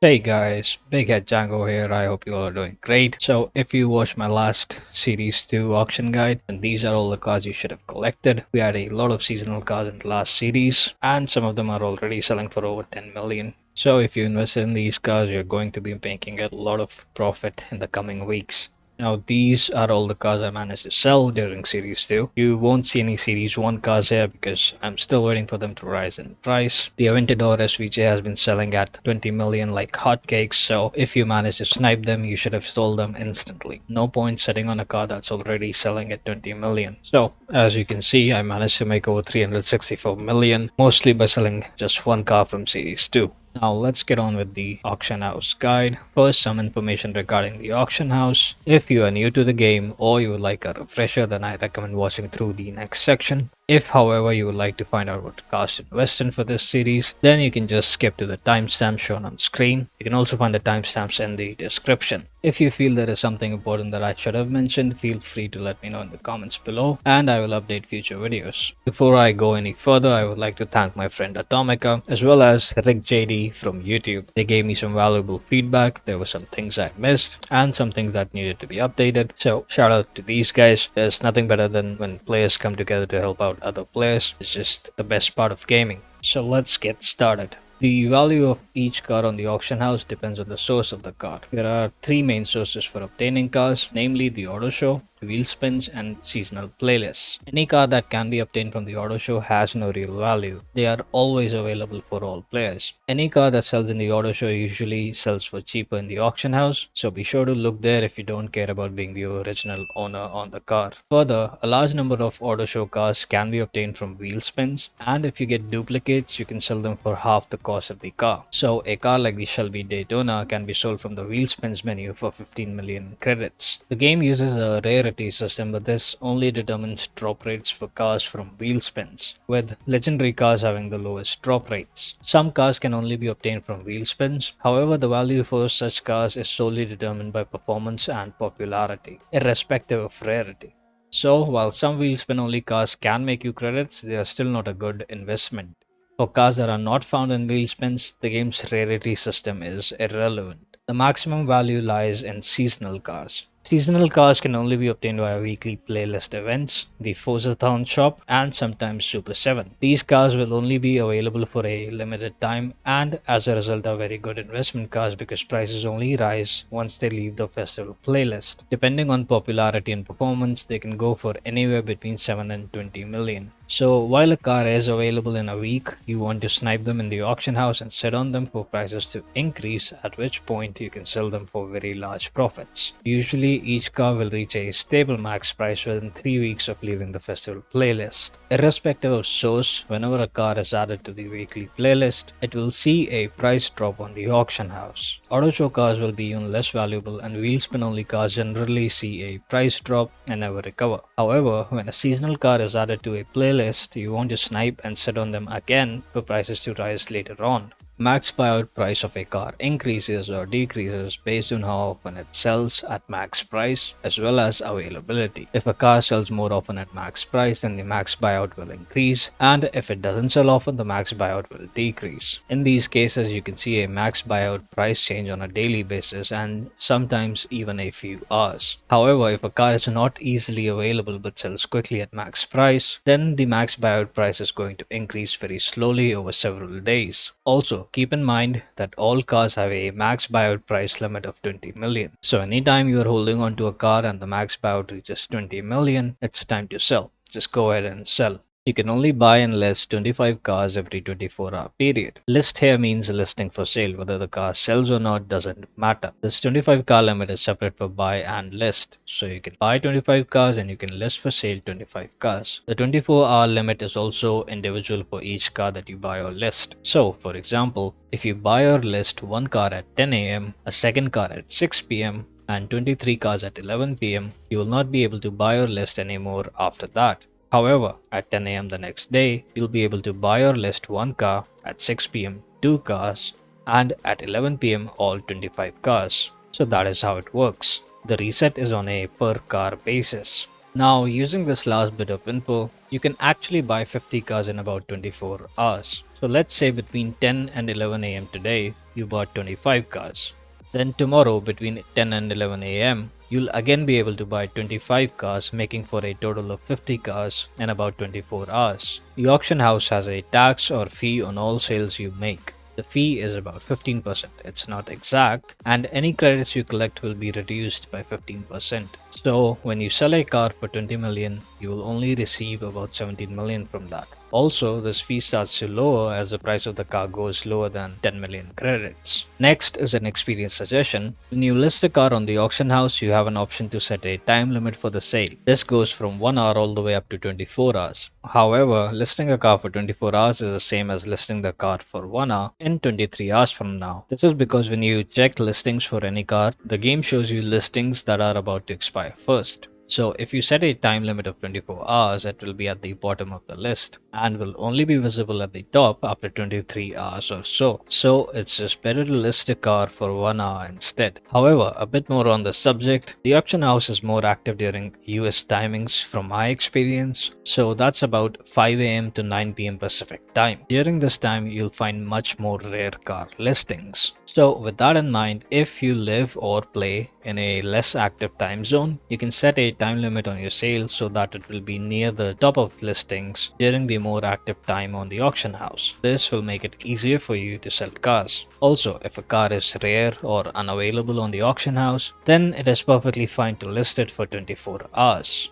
Hey guys, Big Head Django here. I hope you all are doing great. So, if you watched my last Series 2 auction guide, then these are all the cards you should have collected. We had a lot of seasonal cards in the last series, and some of them are already selling for over 10 million. So, if you invest in these cards, you're going to be making a lot of profit in the coming weeks. Now, these are all the cars I managed to sell during Series 2. You won't see any Series 1 cars here because I'm still waiting for them to rise in price. The Aventador SVJ has been selling at 20 million like hotcakes, so if you manage to snipe them, you should have sold them instantly. No point sitting on a car that's already selling at 20 million. So, as you can see, I managed to make over 364 million, mostly by selling just one car from Series 2. Now let's get on with the auction house guide. First, some information regarding the auction house. If you are new to the game or you would like a refresher, then I recommend watching through the next section. If, however, you would like to find out what cars to invest in for this series, then you can just skip to the timestamp shown on screen. You can also find the timestamps in the description. If you feel there is something important that I should have mentioned, feel free to let me know in the comments below and I will update future videos. Before I go any further, I would like to thank my friend Atomica as well as Rick JD from YouTube. They gave me some valuable feedback. There were some things I missed and some things that needed to be updated. So shout out to these guys. There's nothing better than when players come together to help out other players. It's just the best part of gaming. So let's get started. The value of each car on the auction house depends on the source of the car. There are three main sources for obtaining cars, namely the auto show, wheel spins, and seasonal playlists. Any car that can be obtained from the auto show has no real value. They are always available for all players. Any car that sells in the auto show usually sells for cheaper in the auction house, so be sure to look there if you don't care about being the original owner on the car. Further, a large number of auto show cars can be obtained from wheel spins, and if you get duplicates, you can sell them for half the cost of the car. So a car like the Shelby Daytona can be sold from the wheel spins menu for 15 million credits. The game uses a rarity system, but this only determines drop rates for cars from wheel spins, with legendary cars having the lowest drop rates. Some cars can only be obtained from wheel spins. However, the value for such cars is solely determined by performance and popularity, irrespective of rarity. So, while some wheel spin only cars can make you credits, they are still not a good investment. For cars that are not found in wheel spins, the game's rarity system is irrelevant. The maximum value lies in seasonal cars. Seasonal cars can only be obtained via weekly playlist events, the Forzathon shop, and sometimes Super 7. These cars will only be available for a limited time and as a result are very good investment cars because prices only rise once they leave the festival playlist. Depending on popularity and performance, they can go for anywhere between 7 and 20 million. So while a car is available in a week, you want to snipe them in the auction house and sit on them for prices to increase, at which point you can sell them for very large profits. Usually each car will reach a stable max price within 3 weeks of leaving the festival playlist. Irrespective of source, whenever a car is added to the weekly playlist, it will see a price drop on the auction house. Auto show cars will be even less valuable and wheel spin only cars generally see a price drop and never recover. However, when a seasonal car is added to a playlist, you want to snipe and sit on them again for prices to rise later on. Max buyout price of a car increases or decreases based on how often it sells at max price as well as availability. If a car sells more often at max price, then the max buyout will increase, and if it doesn't sell often, the max buyout will decrease. In these cases, you can see a max buyout price change on a daily basis and sometimes even a few hours. However, if a car is not easily available but sells quickly at max price, then the max buyout price is going to increase very slowly over several days. Also, keep in mind that all cars have a max buyout price limit of 20 million. So anytime you are holding on to a car and the max buyout reaches 20 million, it's time to sell. Just go ahead and sell. You can only buy and list 25 cars every 24-hour period. List here means listing for sale. Whether the car sells or not doesn't matter. This 25 car limit is separate for buy and list. So you can buy 25 cars and you can list for sale 25 cars. The 24-hour limit is also individual for each car that you buy or list. So for example, if you buy or list one car at 10 a.m., a second car at 6 p.m., and 23 cars at 11 p.m., you will not be able to buy or list anymore after that. However, at 10 a.m. the next day, you'll be able to buy or list one car, at 6 p.m. two cars, and at 11 p.m. all 25 cars. So that is how it works. The reset is on a per car basis. Now, using this last bit of info, you can actually buy 50 cars in about 24 hours. So let's say between 10 and 11 a.m. today, you bought 25 cars. Then tomorrow between 10 and 11 am, you'll again be able to buy 25 cars, making for a total of 50 cars in about 24 hours. The auction house has a tax or fee on all sales you make. The fee is about 15%. It's not exact, and any credits you collect will be reduced by 15%. So, when you sell a car for 20 million, you will only receive about 17 million from that. Also, this fee starts to lower as the price of the car goes lower than 10 million credits. Next is an experience suggestion. When you list a car on the auction house, you have an option to set a time limit for the sale. This goes from 1 hour all the way up to 24 hours. However, listing a car for 24 hours is the same as listing the car for 1 hour in 23 hours from now. This is because when you check listings for any car, the game shows you listings that are about to expire first. So if you set a time limit of 24 hours, it will be at the bottom of the list and will only be visible at the top after 23 hours or so. So it's just better to list a car for 1 hour instead. However, a bit more on the subject, the auction house is more active during US timings from my experience. So that's about 5 am to 9 pm Pacific time. During this time, you'll find much more rare car listings. So with that in mind, if you live or play in a less active time zone, you can set a time limit on your sale so that it will be near the top of listings during the more active time on the auction house. This will make it easier for you to sell cars. Also, if a car is rare or unavailable on the auction house, then it is perfectly fine to list it for 24 hours.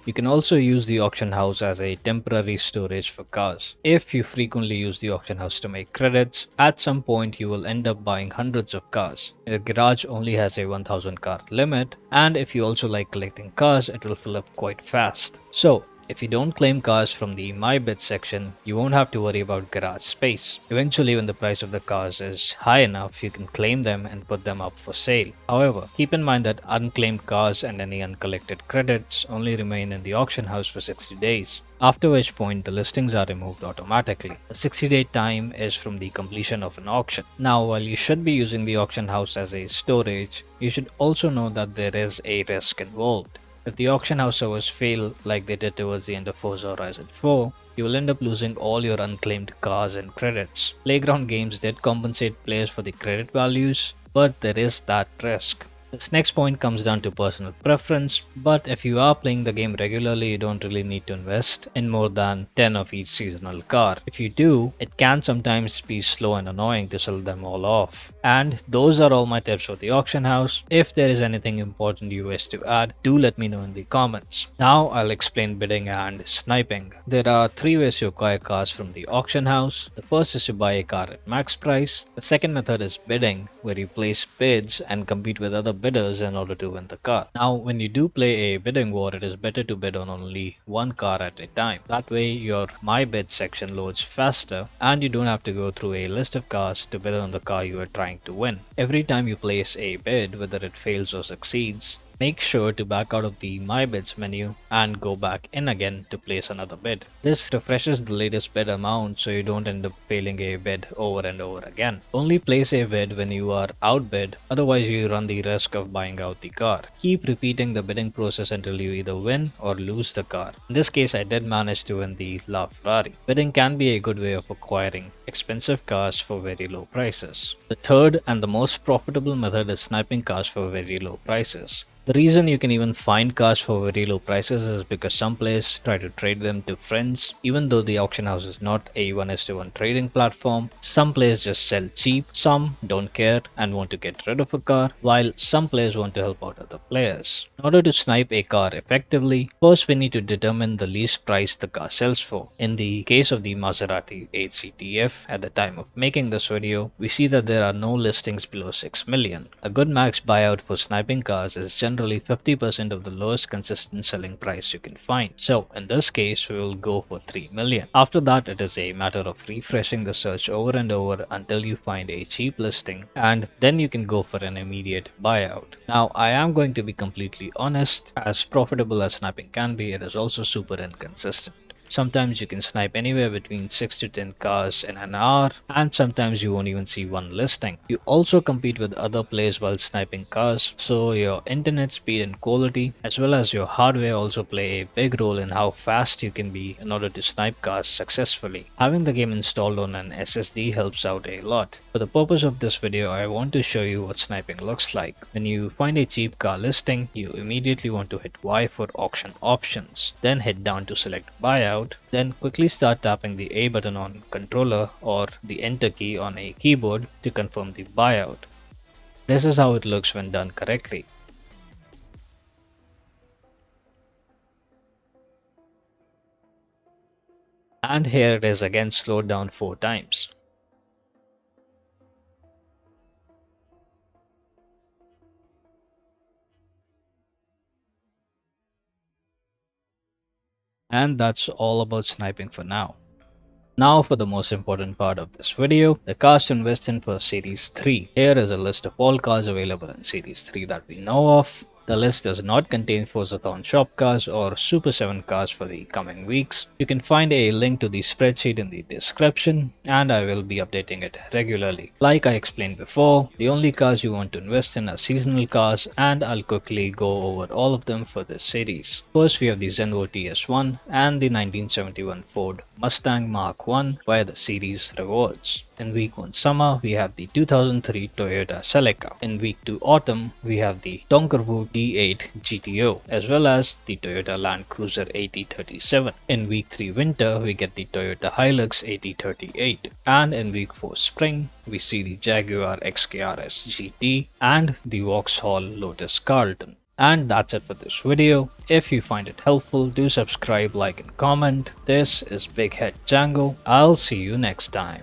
You can also use the auction house as a temporary storage for cars. If you frequently use the auction house to make credits, at some point you will end up buying hundreds of cars. Your garage only has a 1000 car limit, and if you also like collecting cars, it will fill up quite fast. So, if you don't claim cars from the My Bid section, you won't have to worry about garage space. Eventually, when the price of the cars is high enough, you can claim them and put them up for sale. However, keep in mind that unclaimed cars and any uncollected credits only remain in the auction house for 60 days. After which point the listings are removed automatically. The 60-day time is from the completion of an auction. Now, while you should be using the auction house as a storage, you should also know that there is a risk involved. If the auction house servers fail like they did towards the end of Forza Horizon 4, you will end up losing all your unclaimed cars and credits. Playground games did compensate players for the credit values, but there is that risk. This next point comes down to personal preference, but if you are playing the game regularly, you don't really need to invest in more than 10 of each seasonal car. If you do, it can sometimes be slow and annoying to sell them all off. And those are all my tips for the auction house. If there is anything important you wish to add, do let me know in the comments. Now I'll explain bidding and sniping. There are 3 ways to acquire cars from the auction house. The first is to buy a car at max price. The second method is bidding, where you place bids and compete with other bidders in order to win the car. Now, when you do play a bidding war, it is better to bid on only one car at a time. That way, your My Bid section loads faster and you don't have to go through a list of cars to bid on the car you are trying to win. Every time you place a bid, whether it fails or succeeds, make sure to back out of the My Bids menu and go back in again to place another bid. This refreshes the latest bid amount so you don't end up failing a bid over and over again. Only place a bid when you are outbid, otherwise you run the risk of buying out the car. Keep repeating the bidding process until you either win or lose the car. In this case, I did manage to win the LaFerrari. Bidding can be a good way of acquiring expensive cars for very low prices. The third and the most profitable method is sniping cars for very low prices. The reason you can even find cars for very low prices is because some players try to trade them to friends. Even though the auction house is not a 1:1 trading platform, some players just sell cheap, some don't care and want to get rid of a car, while some players want to help out other players. In order to snipe a car effectively, first we need to determine the least price the car sells for. In the case of the Maserati 8CTF, at the time of making this video, we see that there are no listings below 6 million. A good max buyout for sniping cars is generally 50% of the lowest consistent selling price you can find. So in this case, we will go for 3 million. After that, it is a matter of refreshing the search over and over until you find a cheap listing, and then you can go for an immediate buyout. Now, I am going to be completely honest, as profitable as sniping can be, it is also super inconsistent. Sometimes you can snipe anywhere between 6 to 10 cars in an hour, and sometimes you won't even see one listing. You also compete with other players while sniping cars, so your internet speed and quality, as well as your hardware, also play a big role in how fast you can be in order to snipe cars successfully. Having the game installed on an SSD helps out a lot. For the purpose of this video, I want to show you what sniping looks like. When you find a cheap car listing, you immediately want to hit Y for auction options, then head down to select buyout, then quickly start tapping the A button on controller or the enter key on a keyboard to confirm the buyout. This is how it looks when done correctly. And here it is again slowed down 4 times. And that's all about sniping for now. Now for the most important part of this video, the cars to invest in for Series 3. Here is a list of all cars available in Series 3 that we know of. The list does not contain Forzathon shop cars or Super 7 cars for the coming weeks. You can find a link to the spreadsheet in the description, and I will be updating it regularly. Like I explained before, the only cars you want to invest in are seasonal cars, and I'll quickly go over all of them for this series. First we have the Zenvo TS1 and the 1971 Ford Mustang Mark 1 via the series rewards. In week 1 summer, we have the 2003 Toyota Celica. In week 2 autumn, we have the Donkerwood D8 GTO, as well as the Toyota Land Cruiser AT37. In week 3 winter, we get the Toyota Hilux AT38. And in week 4 spring, we see the Jaguar XKRS GT and the Vauxhall Lotus Carlton. And that's it for this video. If you find it helpful, do subscribe, like and comment. This is Big Head Django. I'll see you next time.